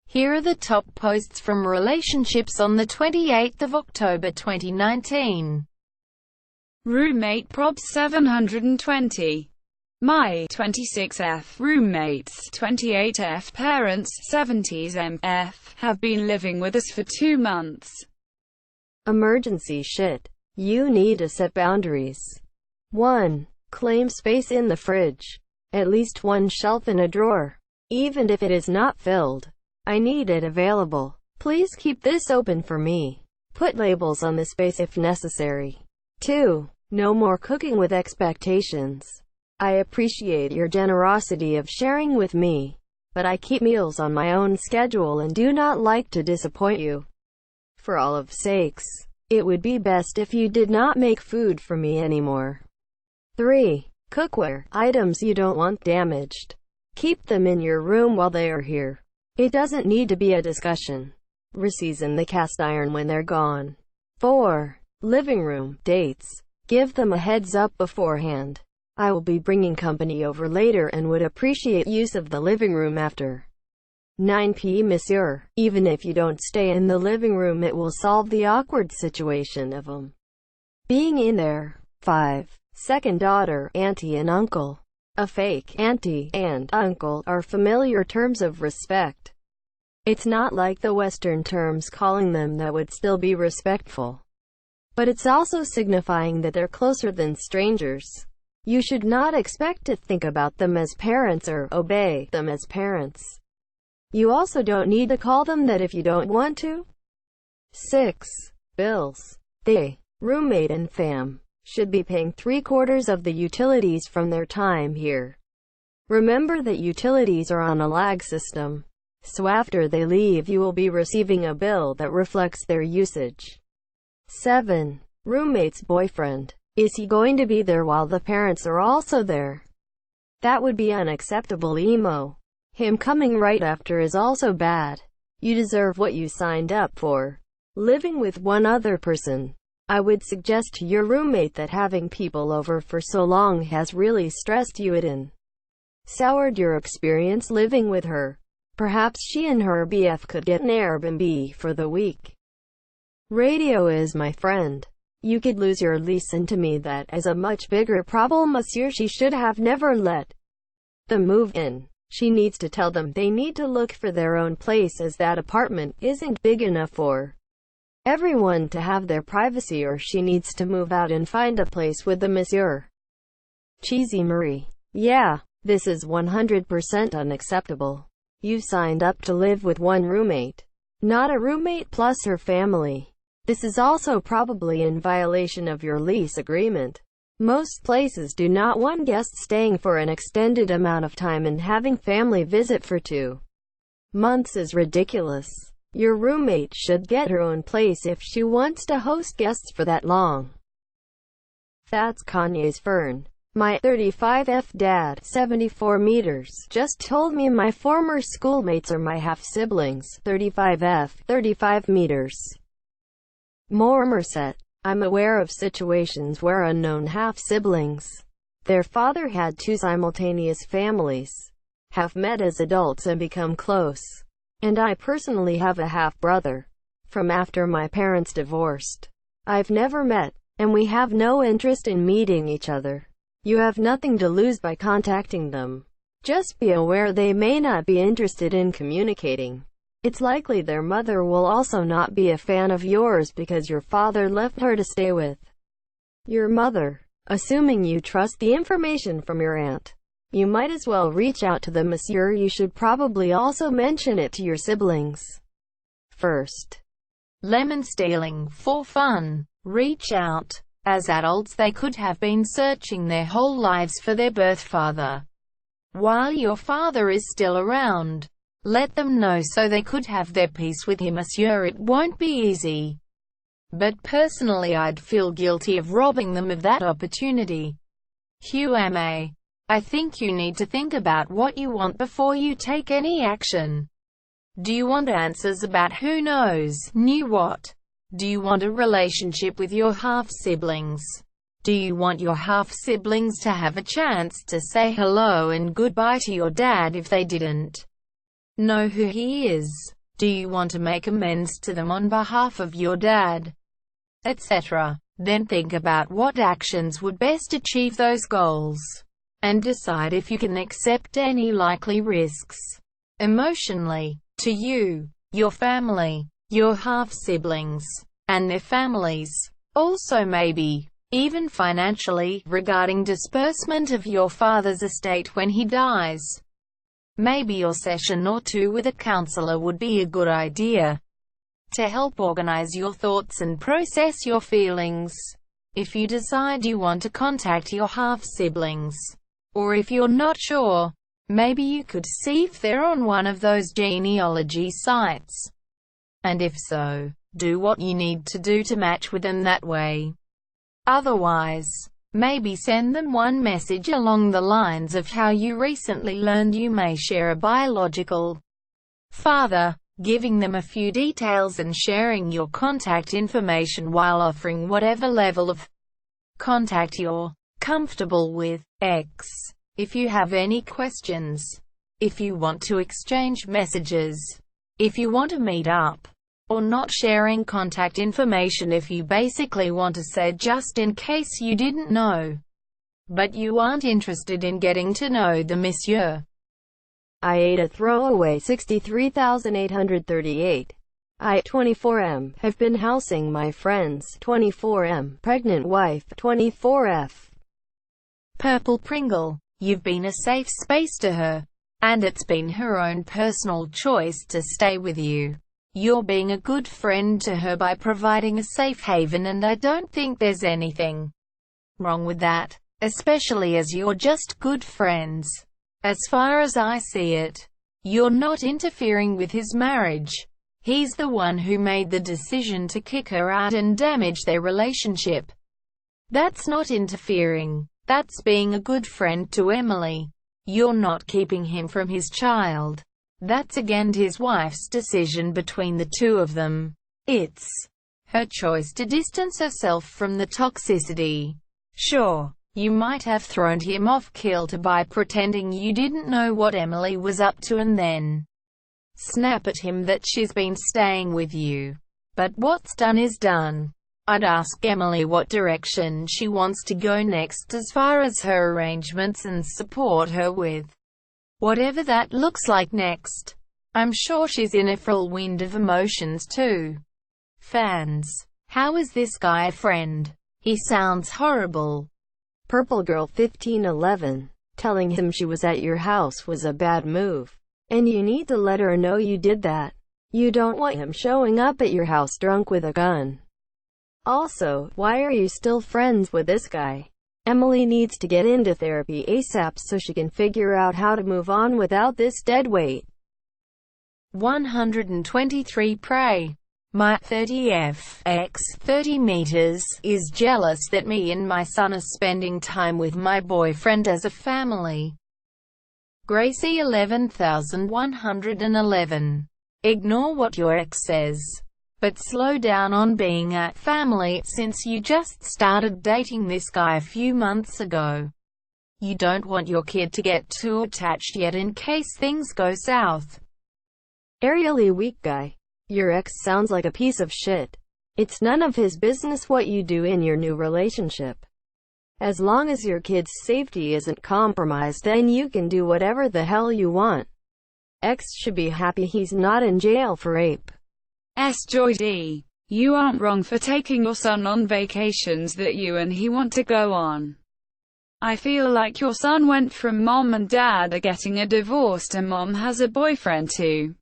Here are the top posts from relationships on the 28th of October 2019. Roommate Probs 720. My 26F roommates, 28F parents, 70s MF, have been living with us for 2 months. Emergency shit. You need to set boundaries. 1. Claim space in the fridge. At least one shelf in a drawer. Even if it is not filled. I need it available. Please keep this open for me. Put labels on the space if necessary. 2. No more cooking with expectations. I appreciate your generosity of sharing with me, but I keep meals on my own schedule and do not like to disappoint you. For all of sakes, it would be best if you did not make food for me anymore. 3. Cookware. Items you don't want damaged. Keep them in your room while they are here. It doesn't need to be a discussion. Reseason the cast iron when they're gone. 4. Living room. Dates. Give them a heads up beforehand. I will be bringing company over later and would appreciate use of the living room after 9 p.m. Monsieur. Even if you don't stay in the living room, it will solve the awkward situation of being in there. 5. Second daughter, auntie and uncle. A fake auntie and uncle are familiar terms of respect. It's not like the Western terms calling them that would still be respectful. But it's also signifying that they're closer than strangers. You should not expect to think about them as parents or obey them as parents. You also don't need to call them that if you don't want to. 6. Bills. They, roommate and fam, should be paying 3/4 of the utilities from their time here. Remember that utilities are on a lag system, so after they leave you will be receiving a bill that reflects their usage. 7. Roommate's boyfriend. Is he going to be there while the parents are also there? That would be unacceptable emo. Him coming right after is also bad. You deserve what you signed up for. Living with one other person. I would suggest to your roommate that having people over for so long has really stressed you and soured your experience living with her. Perhaps she and her BF could get an Airbnb for the week. Radio is my friend. You could lose your lease, and to me that is a much bigger problem, Monsieur. She should have never let them move in. She needs to tell them they need to look for their own place, as that apartment isn't big enough for everyone to have their privacy, or she needs to move out and find a place with the Monsieur. Cheesy Marie. Yeah, this is 100% unacceptable. You signed up to live with one roommate, not a roommate plus her family. This is also probably in violation of your lease agreement. Most places do not want guests staying for an extended amount of time, and having family visit for 2 months is ridiculous. Your roommate should get her own place if she wants to host guests for that long. That's Kanye's Fern. My 35F dad, 74 meters, just told me my former schoolmates are my half-siblings, 35F, 35 meters. More Merced. I'm aware of situations where unknown half-siblings, their father had 2 simultaneous families, have met as adults and become close. And I personally have a half-brother from after my parents divorced. I've never met, and we have no interest in meeting each other. You have nothing to lose by contacting them. Just be aware they may not be interested in communicating. It's likely their mother will also not be a fan of yours because your father left her to stay with your mother. Assuming you trust the information from your aunt, you might as well reach out to the Monsieur. You should probably also mention it to your siblings first. Lemon stealing for fun. Reach out. As adults, they could have been searching their whole lives for their birth father while your father is still around. Let them know so they could have their peace with him, Monsieur. It won't be easy, but personally I'd feel guilty of robbing them of that opportunity. QMA. I think you need to think about what you want before you take any action. Do you want answers about who knows knew what? Do you want a relationship with your half-siblings? Do you want your half-siblings to have a chance to say hello and goodbye to your dad if they didn't know who he is? Do you want to make amends to them on behalf of your dad, etc.? Then think about what actions would best achieve those goals, and decide if you can accept any likely risks, emotionally, to you, your family, your half-siblings, and their families. Also maybe, even financially, regarding disbursement of your father's estate when he dies. Maybe a session or two with a counselor would be a good idea, to help organize your thoughts and process your feelings. If you decide you want to contact your half-siblings, or if you're not sure, maybe you could see if they're on one of those genealogy sites. And if so, do what you need to do to match with them that way. Otherwise, maybe send them one message along the lines of how you recently learned you may share a biological father, giving them a few details and sharing your contact information while offering whatever level of contact you're comfortable with. If you have any questions, if you want to exchange messages, if you want to meet up, or not sharing contact information if you basically want to say just in case you didn't know, but you aren't interested in getting to know the monsieur. I ate a throwaway 63,838. I, 24M, have been housing my friend's 24M pregnant wife, 24F. Purple Pringle. You've been a safe space to her, and it's been her own personal choice to stay with you. You're being a good friend to her by providing a safe haven, and I don't think there's anything wrong with that, especially as you're just good friends. As far as I see it, you're not interfering with his marriage. He's the one who made the decision to kick her out and damage their relationship. That's not interfering. That's being a good friend to Emily. You're not keeping him from his child. That's again his wife's decision between the two of them. It's her choice to distance herself from the toxicity. Sure, you might have thrown him off kilter by pretending you didn't know what Emily was up to and then snap at him that she's been staying with you. But what's done is done. I'd ask Emily what direction she wants to go next as far as her arrangements and support her with whatever that looks like next. I'm sure she's in a full wind of emotions too. Fans. How is this guy a friend? He sounds horrible. Purple Girl 1511. Telling him she was at your house was a bad move, and you need to let her know you did that. You don't want him showing up at your house drunk with a gun. Also, why are you still friends with this guy? Emily needs to get into therapy ASAP so she can figure out how to move on without this deadweight. 123 Pray. My 30F x 30 meters is jealous that me and my son are spending time with my boyfriend as a family. Gracie 11111. Ignore what your ex says, but slow down on being a family since you just started dating this guy a few months ago. You don't want your kid to get too attached yet in case things go south. Ariely weak guy. Your ex sounds like a piece of shit. It's none of his business what you do in your new relationship. As long as your kid's safety isn't compromised, then you can do whatever the hell you want. Ex should be happy he's not in jail for rape. Joy D. You aren't wrong for taking your son on vacations that you and he want to go on. I feel like your son went from mom and dad are getting a divorce to mom has a boyfriend too.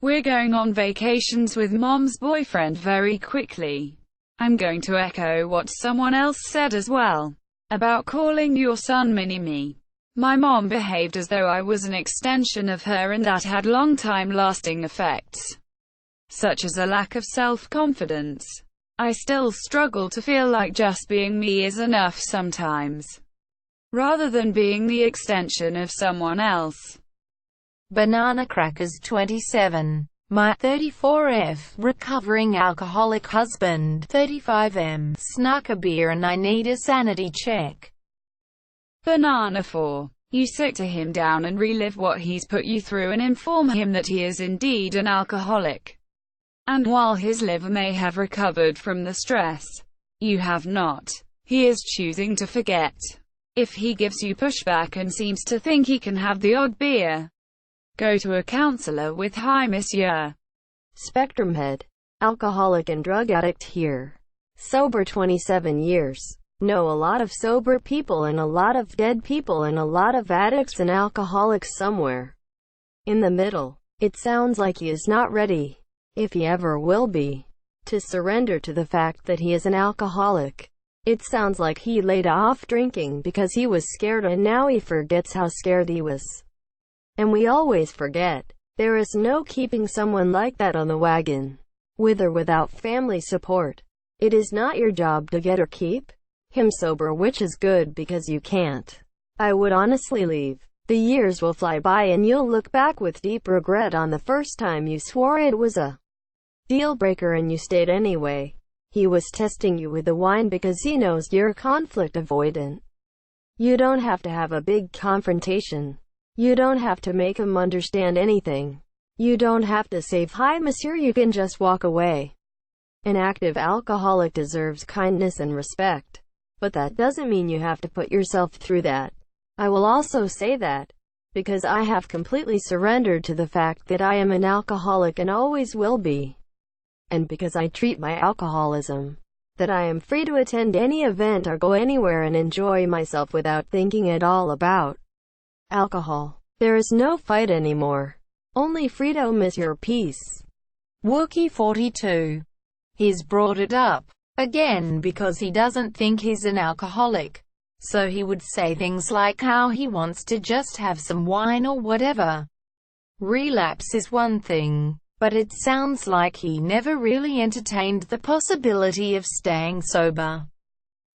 We're going on vacations with mom's boyfriend very quickly. I'm going to echo what someone else said as well, about calling your son mini-me. My mom behaved as though I was an extension of her, and that had long-time lasting effects, such as a lack of self-confidence. I still struggle to feel like just being me is enough sometimes, rather than being the extension of someone else. Banana Crackers 27. My 34F recovering alcoholic husband 35M snuck a beer and I need a sanity check. Banana 4. You sit to him down and relive what he's put you through and inform him that he is indeed an alcoholic. And while his liver may have recovered from the stress, you have not. He is choosing to forget. If he gives you pushback and seems to think he can have the odd beer, go to a counselor with Hi Monsieur. Spectrum Head. Alcoholic and drug addict here. Sober 27 years. Know a lot of sober people and a lot of dead people and a lot of addicts and alcoholics somewhere in the middle. It sounds like he is not ready, if he ever will be, to surrender to the fact that he is an alcoholic. It sounds like he laid off drinking because he was scared and now he forgets how scared he was. And we always forget. There is no keeping someone like that on the wagon, with or without family support. It is not your job to get or keep him sober, which is good because you can't. I would honestly leave. The years will fly by and you'll look back with deep regret on the first time you swore it was a deal breaker and you stayed anyway. He was testing you with the wine because he knows you're conflict avoidant. You don't have to have a big confrontation. You don't have to make him understand anything. You don't have to say hi monsieur, you can just walk away. An active alcoholic deserves kindness and respect. But that doesn't mean you have to put yourself through that. I will also say that, because I have completely surrendered to the fact that I am an alcoholic and always will be, and because I treat my alcoholism, that I am free to attend any event or go anywhere and enjoy myself without thinking at all about alcohol. There is no fight anymore. Only freedom is your peace. Wookie 42. He's brought it up again because he doesn't think he's an alcoholic. So he would say things like how he wants to just have some wine or whatever. Relapse is one thing, but it sounds like he never really entertained the possibility of staying sober.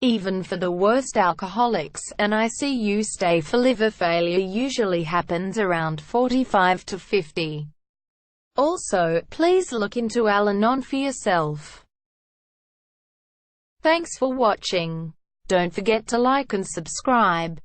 Even for the worst alcoholics, and I see you stay for liver failure usually happens around 45 to 50. Also, please look into Al-Anon for yourself. Thanks for watching. Don't forget to like and subscribe.